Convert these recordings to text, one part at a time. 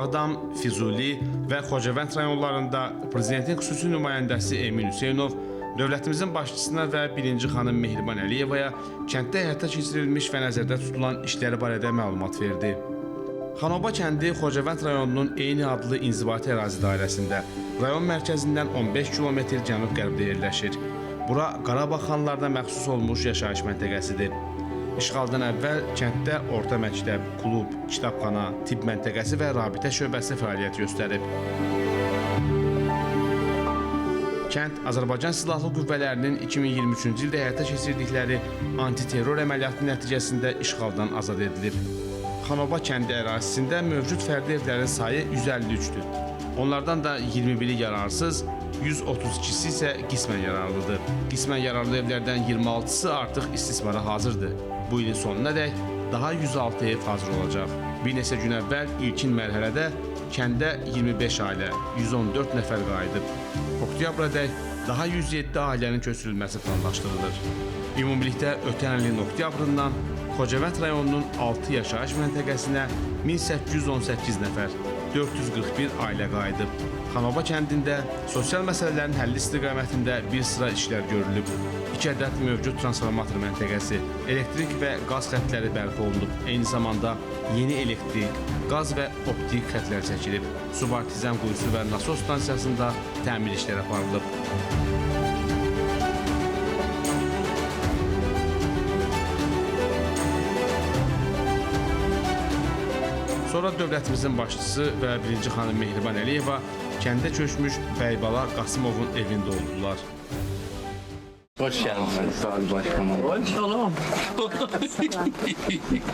Ağdam, Füzuli və Xocavənd rayonlarında prezidentin xüsusi nümayəndəsi Emin Hüseynov dövlətimizin başçısına və birinci xanım Mehriban Əliyevaya kənddə həyata keçirilmiş və nəzərdə tutulan işləri barədə məlumat verdi. Xanoba kəndi Xocavənd rayonunun eyni adlı inzibati ərazi dairəsində, rayon mərkəzindən 15 km cənub-qərbdə yerləşir. Bura Qarabağ xanlarına məxsus olmuş yaşayış məntəqəsidir. İşğaldan əvvəl kənddə orta məktəb, klub, kitabxana, tibb məntəqəsi və rabitə şöbəsi fəaliyyət göstərib. Kənd Azərbaycan Silahlı Qüvvələrinin 2023-cü ildə həyata keçirdikləri antiterror əməliyyatı nəticəsində işğaldan azad edilib. Xanoba kəndi ərazisində mövcud fərdi evlərin sayı 153-dür. Onlardan da 21-i yararsız, 132-si isə qismən yararlıdır. Qismən yararlı evlərdən 26-sı artıq istismara hazırdır. Bu ilin sonuna dək daha 106 ev hazır olacaq. Bir neçə gün əvvəl ilkin mərhələdə kəndə 25 ailə, 114 nəfər qayıdıb. Oktyabra dək daha 107 ailənin köçürülməsi planlaşdırılır. Ümumilikdə ötən ilin oktyabrından Xocavənd rayonunun 6 yaşayış məntəqəsinə 1818 nəfər, 441 ailə qayıdıb. Xanoba kəndində sosial məsələlərin həlli istiqamətində bir sıra işlər görülüb. 2 ədəd mövcud transformator məntəqəsi, elektrik və qaz xəttləri bərpa olunub. Eyni zamanda yeni elektrik, qaz və optik xəttlər çəkilib. Subartizan quyusu və nasos stansiyasında təmir işləri aparılıb. Sonra dövlətimizin başçısı və birinci xanım Mehriban Əliyeva kəndə köçmüş Bəybala Qasımovun evində oldular. Hoş geldiniz. Sağ olun başkanım. Hoş olalım.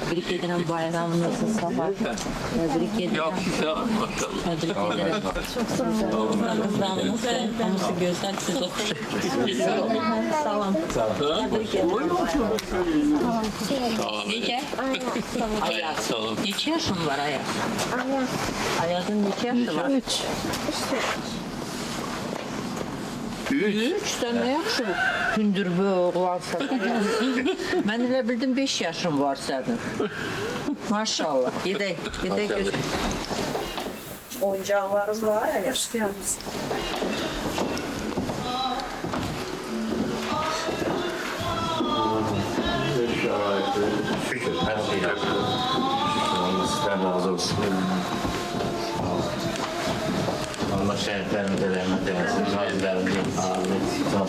Tebrik ederim bayramınızı sabah. Tebrik ederim. Yok güzel bakalım. Tebrik ederim. Çok sağ olun. Kızlarımız olması güzel. Siz oturun. Sağ olun. Tebrik ederim. Sağ olun. Nece? Ayaz. Sağ olun. Neçə yaşın var Ayaz? Ayaz'ın neçə yaşı var? 3. 3 sən nə yaxşı hündür bir oğlansan. Mən elə bildim 5 yaşın var sənin. Maşallah. Gedək götür. Oyuncaklarımız var ya, yaşlıyız. Şükür. Her şey yaptı. Allah sizden razı olsun. Allah şehitlerimize rahmet eylesin. Gazilerimize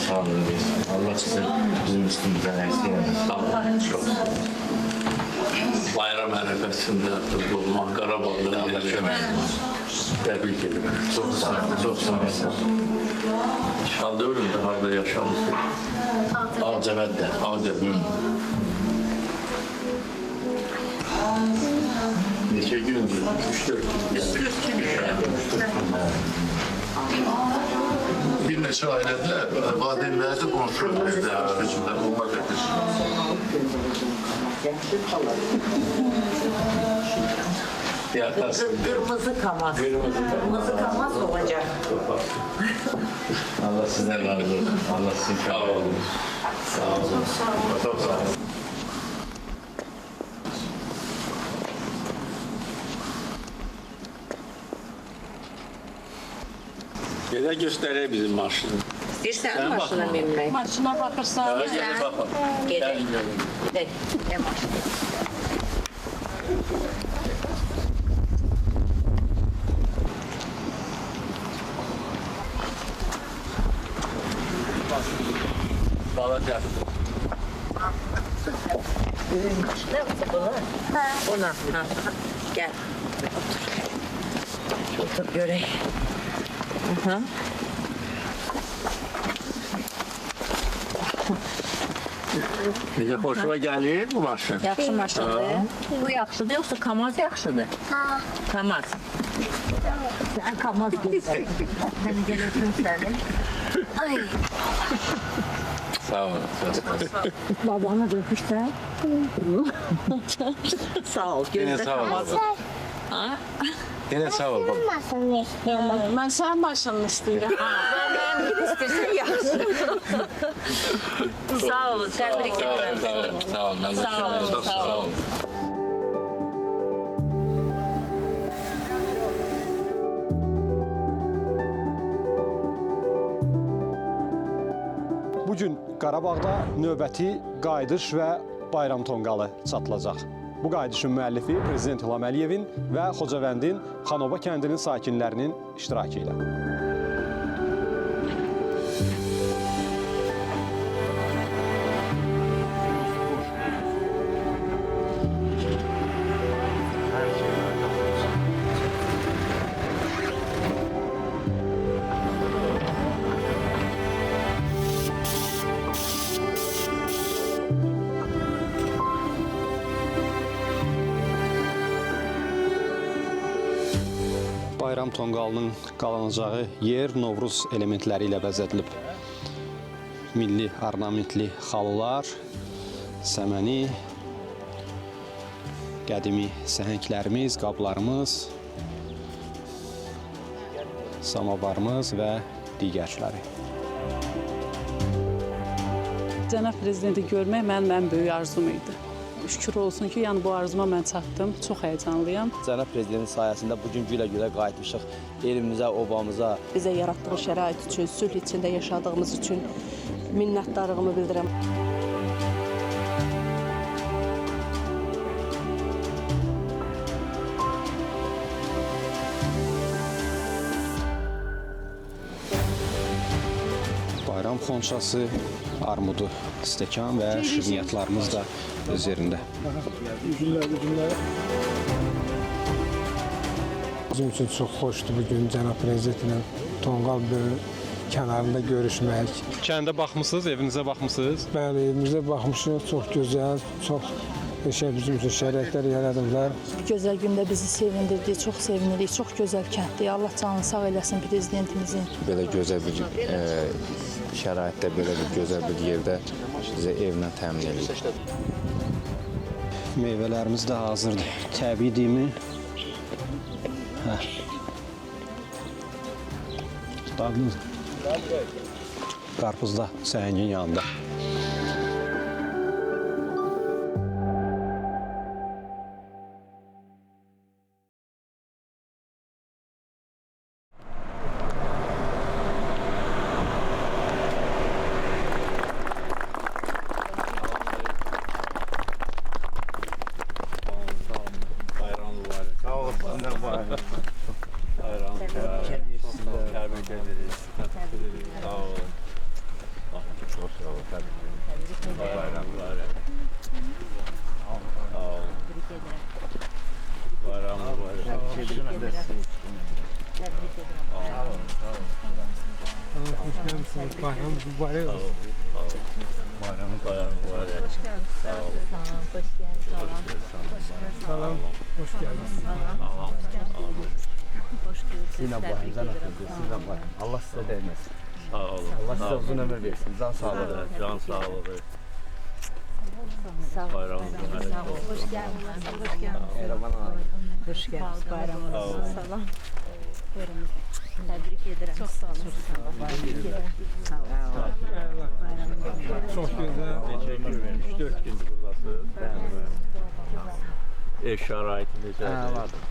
sağ olun biz. Allah sizi bizim üstümüzden eksik eylesin. Allah'ın çok. Bayram arifesinde bulmak, Karabağ'da anlaşamayız. Tebrik ederim. Çok sağ olun. Çok sağ olun. İnşallah ölümde harda yaşamış. Ağcabet'te. Ağcabet. Neçə gündür? 3-4 Bir neçə ailədə valideynlərdə qonşu köçümlər olmaq edir. Kırmızı kamaz. Kırmızı kamaz olacak. Allah sizden razı olsun. Allah sizin sağ olun. Sağ olun. Çok sağ olun. Bir de göstereyim bizim marşını. İstəyirsən maşına minmək? Maçına bakırsan. Gelin bakalım. Gedək. Gelin gelin. Gedək. Nə maşına? Bağlatacak. Ne yaptı bunu? Ona. Ha. Gel. Otur. Otur görək. Aha. Bize hoşuma gelir bu marşın. Yaxşı maşındır. Bu yaxşıdır yoxsa Kamaz yaxşıdır? Kamaz. Sən Kamaz göstərin. Səni gələk göstərin. Ay. Sağ olun. Sağ olun. Babanı da öpürsən. Sağ ol. Yine Gözdə sağ ol. Kamaz. Ha? Yine sağ ol baba. Ben sen maşını istiyorum. Ben gidip istəsən yaxşı. Sağ olun. Təbrik edirəm. Sağ olun. Sağ olun. Sağ olun. Çok sağ olun. Bu gün Qarabağda növbəti qayıdış və bayram tonqalı çatılacaq. Bu qayıdışın müəllifi Prezident İlham Əliyevin və Xocavəndin Xanoba kəndinin sakinlərinin iştirakı ilə. Bayram tonqalının qalanacağı yer Novruz elementləri ilə bəzədilib. Milli ornamentli xalılar, səməni, qədimi səhənglərimiz, qablarımız, samavarımız və digərləri. Cənab Prezidenti görmək mənim ən böyük arzum idi. Şükür olsun ki, yəni bu arzuma mən çatdım. Çox həyəcanlıyam. Cənab Prezidentin sayəsində bugün gülə-gülə qayıtmışıq elimizə, obamıza. Bizə yaratdığı şərait üçün, sülh içində yaşadığımız üçün minnətdarlığımı bildirirəm. Bayram xonçası, armudu, stəkan və şirniyyatlarımız da öz yerində. Bizim üçün çox xoşdur bugün Cənab Prezidentlə Tonqal kənarında görüşmək. Kəndə baxmısınız, evinizə baxmısınız? Bəli, evimizə baxmışıq, çox gözəl, çox bizim üçün şəraitlər yaradıblar. Gözəl gündə bizi sevindirdi, çox sevinirik, çox gözəl kənddir. Allah canını sağ eləsin prezidentimizin. Belə gözəl bir şəraitdə, belə bir gözəl bir yerdə bizə evlə təmin edir. Meyvələrimiz də hazırdır. Təbiidirmi? Dadlı. Qarpız da səhəngin yanında. Bayramımız mübarək olsun. Salam, hoş geldiniz. Sizlə bayramınızdan ötürü, sizlə bayram. Allah sizə dəyməsin. Sağ olun. Allah sizə uzun ömür versin, can sağlığı. Can sağlığı. Bayramınız mübarək olsun. Hoş geldiniz. Hoş geldiniz. Eraman abi. Hoş geldiniz. Bayramınız. Salam. Buyurun. Tebrik ederim. Çok sağ olun. Tebrik ederim. Sağ olun. Çox gözəl. Teşekkür ederim. 3-4 gündür buradasınız. Ev şəraiti necədir? Vardır.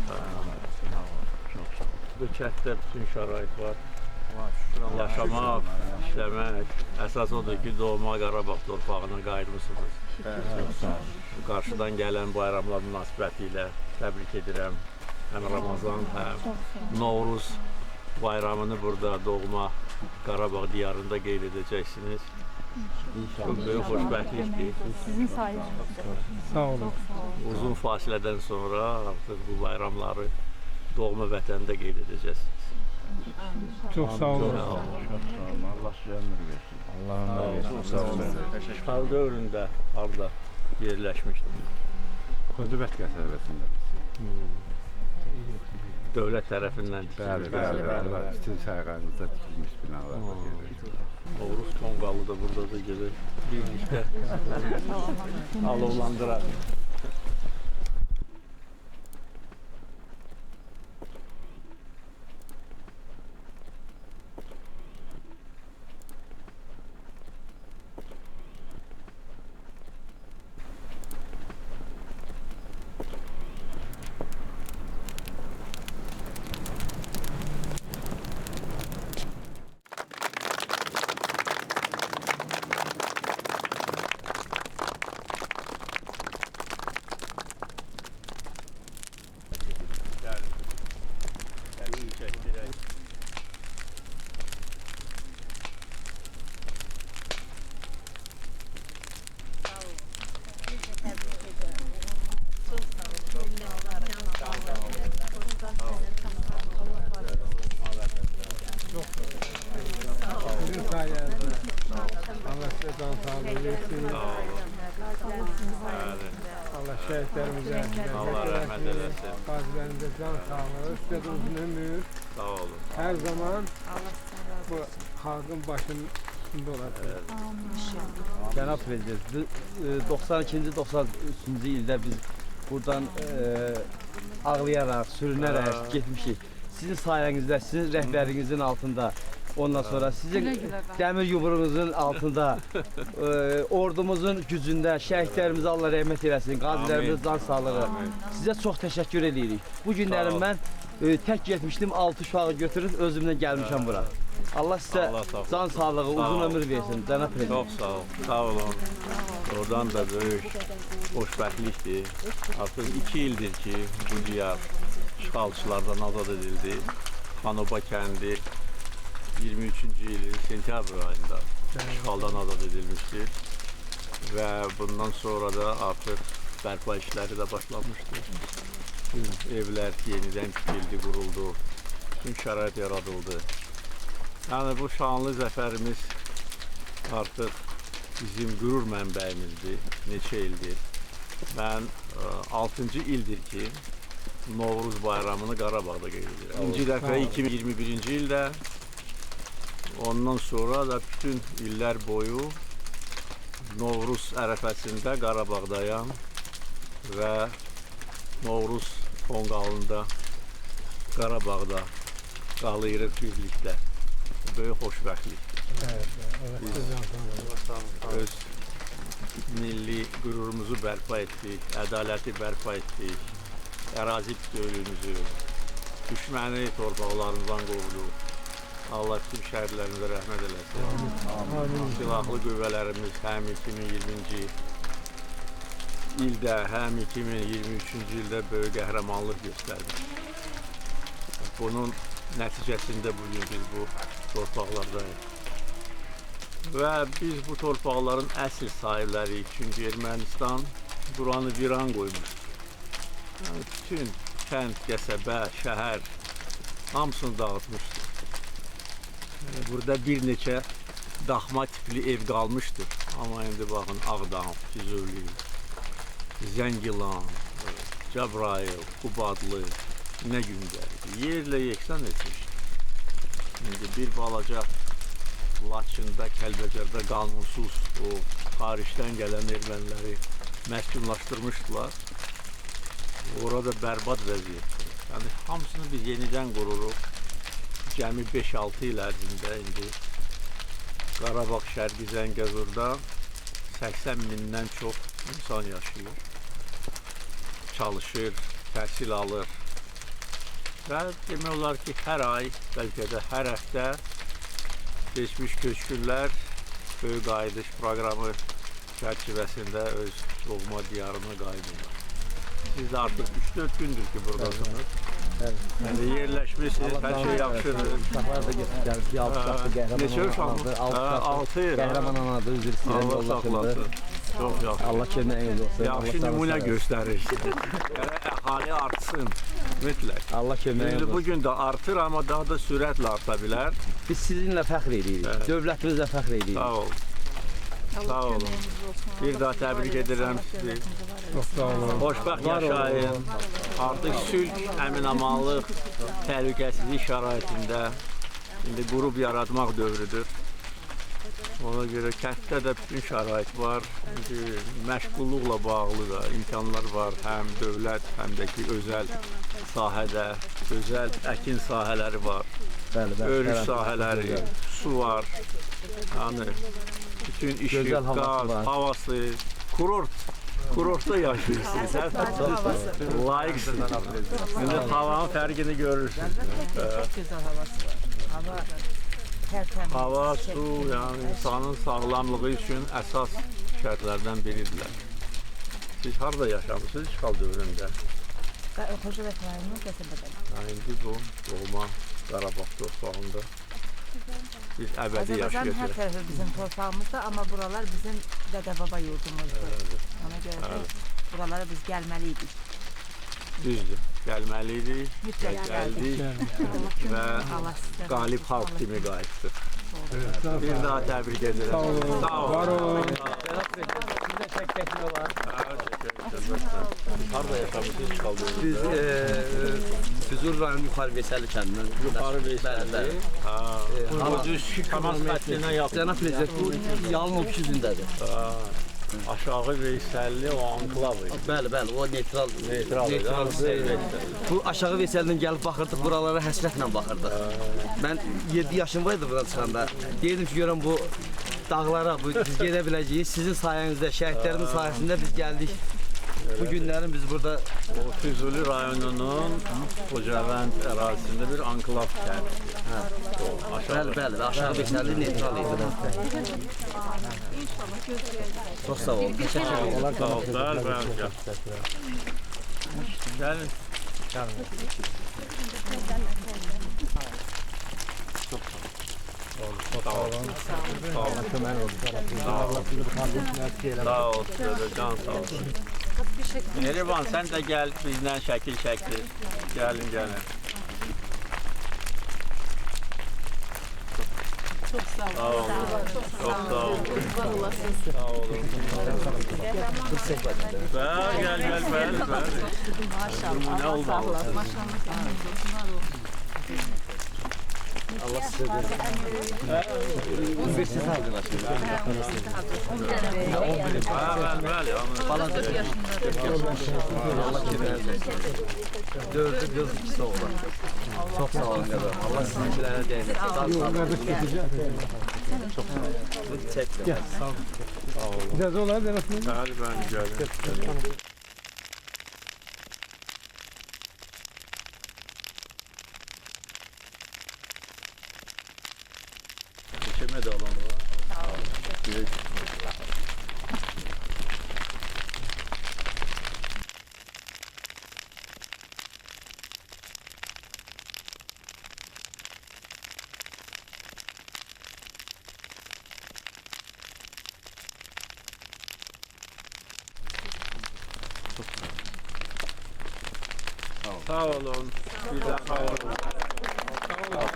Bu kənddə bütün şərait var. Yaşamaq, işləmək. Əsas odur ki, doğma Qarabağ torpağına qayıtmışsınız. Qarşıdan gələn bayramlar münasibəti ilə təbrik edirəm. Həm Ramazan, həm Novruz bayramını burada doğma Qarabağ diyarında qeyd edəcəksiniz. Çok büyük xoşbəxtlikdir. Sizin sayənizdə. Sağ olun. Uzun fasilədən sonra artıq bu bayramları doğma vətəndə qeyd edəcəksiniz. Çox sağ olun. Allah sizə ömür versin. Allah ömür versin. İşğal dövründə harda yerləşmişdiniz? Xocavənd qəsəbəsində. Dövlət tərəfindən Bəli. Bütün sərqəmizdə tikilmiş binalar var. Novruz tonqalı da burada da gelir. Birlikdə alovlandırar. can sağlığı versin. Allah şehitlerimize Allah rəhmət eləsin. Qazilərimizə can sağlığı, sizə də uzun ömür. Sağ olun. Her zaman bu halkın başında olacaq. Cənab Prezident, 92-ci, 93-cü ildə biz buradan ağlayaraq, sürünərək getmişik. Sizin sayənizdə, sizin rəhbərinizin altında, ondan sonra sizin dəmir yumruğunuzun altında, ordumuzun gücündə, şəhidlərimizə Allah rəhmət eləsin, qazilərimizə can sağlığı. Sizə çox təşəkkür edirik. Bu günlərim mən tək getmişdim, 6 uşağı götürüb özümlə gəlmişəm bura. Allah sizə can sağlığı, uzun ömür versin, cənab prezident. Çox sağ ol, sağ olun. Oradan da böyük xoşbəxtlikdir. Artıq 2 ildir ki, bu diyar işğalçılardan azad edildi. Xanoba kəndi 23-cü ilin sentyabr ayında işğaldan azad edilmişdir. Və bundan sonra da artıq bərpa işləri də başlanmışdır. Bütün evlər yenidən tikildi, quruldu. Bütün şərait yaradıldı. Yəni bu şanlı zəfərimiz artıq bizim qürur mənbəyimizdir, neçə ildir. Mən 6-cı ildir ki, Novruz bayramını Qarabağda qeyd edirəm. İkinci dəfə 2021-ci ildə, ondan sonra da bütün illər boyu Novruz ərəfəsində Qarabağdayam və Novruz tonqalında Qarabağda qalıyırıq birlikdə. Böyük xoşbəxtlik. Öz milli qürurumuzu bərpa etdik, ədaləti bərpa etdik, ərazi bütövlüyümüzü, düşməni torpaqlarımızdan qovduq. Allah bütün şəhidlərimizə rəhmət eləsin. Silahlı qüvvələrimiz həm 2020-ci ildə, həm 2023-cü ildə böyük qəhrəmanlıq göstərdik. Bunun nəticəsində bugün biz bu torpaqlardayıq. Və biz bu torpaqların əsl sahibləriyik. Çünki Ermənistan buranı viran qoymuşdur. Yəni, bütün kənd, qəsəbə, şəhər hamısını dağıtmışdır. Yəni, burada bir neçə daxma tipli ev qalmışdır. Amma indi baxın, Ağdam, Füzuli, Zəngilan, Cəbrayıl, Qubadlı, nə gündədir. Yerlə yeksan etmişdir. İndi bir balaca Laçında, Kəlbəcərdə qanunsuz o xaricdən gələn erməniləri məskunlaşdırmışdılar. Orada bərbad vəziyyətdir. Yəni, hamısını biz yenidən qururuq. Cəmi 5-6 il ərzində indi Qarabağ Şərqi Zəngəzurda 80 mindən çox insan yaşayır. Çalışır, təhsil alır. Və demək olar ki, hər ay, bəlkə də hər həftə keçmiş köçkünlər böyük qayıdış proqramı çərçivəsində öz doğma diyarına qayıdırlar. Siz də artıq 3-4 gündür ki, buradasınız. Yəni, yerləşmişsiniz, hər şey yaxşıdır. Uşaqlar da getmişlər, 6 uşaqlı qəhrəman Neçə uşaqlı? 6 qəhrəman anadır, üzr istəyirəm, Allah saxlasın. Çox yaxşı. Allah köməyiniz olsun. Yaxşı nümunə göstərir. Gərək əhali artsın, mütləq. Allah köməyiniz olsun. Bugün də artır, amma daha da sürətlə arta bilər. Biz sizinlə fəxr edirik, dövlətimizlə fəxr edirik. Sağ olun. Sağ olun. Bir daha təbrik edirəm sizi. Xoşbəxt yaşayın. Artıq sülh, əmin-amanlıq, təhlükəsizlik şəraitində indi qrup yaratmaq dövrüdür. Ona görə kənddə də bütün şərait var. Məşğulluqla bağlı da imkanlar var. Həm dövlət, həm də ki, özəl sahədə, özəl əkin sahələri var. Örüş sahələri, su var. Yəni, bütün işıq, qaz, havası, kurortda yaşayırsınız. Layiqsiniz. İndi havanın fərqini görürsünüz. Çok güzel havası var. Hava tərtəmiz. Hava, su, yəni insanın sağlamlığı üçün əsas şərtlərdən biridirlər. Siz harada yaşamışsınız işğal dövründə? Xocavənd rayonunun qəsəbədə. İndi bu doğma Qarabağ torpağında biz əbədi yaşayacağıq. Hər tərəfi bizim torpağımızda, amma buralar bizim dədə-baba yurdumuzdur. Ona görə də buralara biz gəlməliydik. Düzdür, gəlməliydik, gəldik və qalib xalq kimi qayıtdıq. Bir daha tebrik ederim. Sağ olun. Sağ olun. Var olun. Cənab prezident, sizdə çək təklif var. Harada yaşamışsınız, kaldınız? Biz Füzuli rayon Yuxarı Veysəlli kəndindən. Yukarı Veysəlli. Temas xəttinə yaptı. Cənab prezident, bu yalın o küzündədir. Aşağı Veysəlli o anklav idi. Bəli, o neytral Veysəlli. Bu aşağı Veysəldən gəlib baxırdıq, buralara həsrətlə baxırdıq. Mən 7 yaşım var idi buradan çıxanda. Deyirdim ki, görəm bu dağlara biz gedə biləcəyik. Sizin sayənizdə, şəhidlərin sayəsində biz gəldik. Bu günlərin biz burada O Füzuli rayonunun Xocavənd ərazisində bir anklav kəndi. bəli, aşağı Veysəlli neytral idi. Çox sağ olun. Təşəkkür ederim. Sağ ol, bəli. Gəlin. Sağ olun. Can sağ ol. Neriman sen de gel bizden şekil çektir. Gelin. Çok sağ olun. Çok sağ olun. Var olasınız. Sağ olun. Gel. Maşallah. Ne oldu? Allah size de. Üniversite arkadaşlar. Bəli. Baladır. Allah kirayet versin. 4'ü kız, 2'si oğlan. Çok sağ olun kadar. Allah sizinkilerine değmesin. Sağ olun. Çok sağ olun. Bu çekti. Sağ olun. Biraz olar Bəli, ben geldim. Seçime de alan var. Büyük. Sağ olun. Bir daha sağ olun. Sağ olun.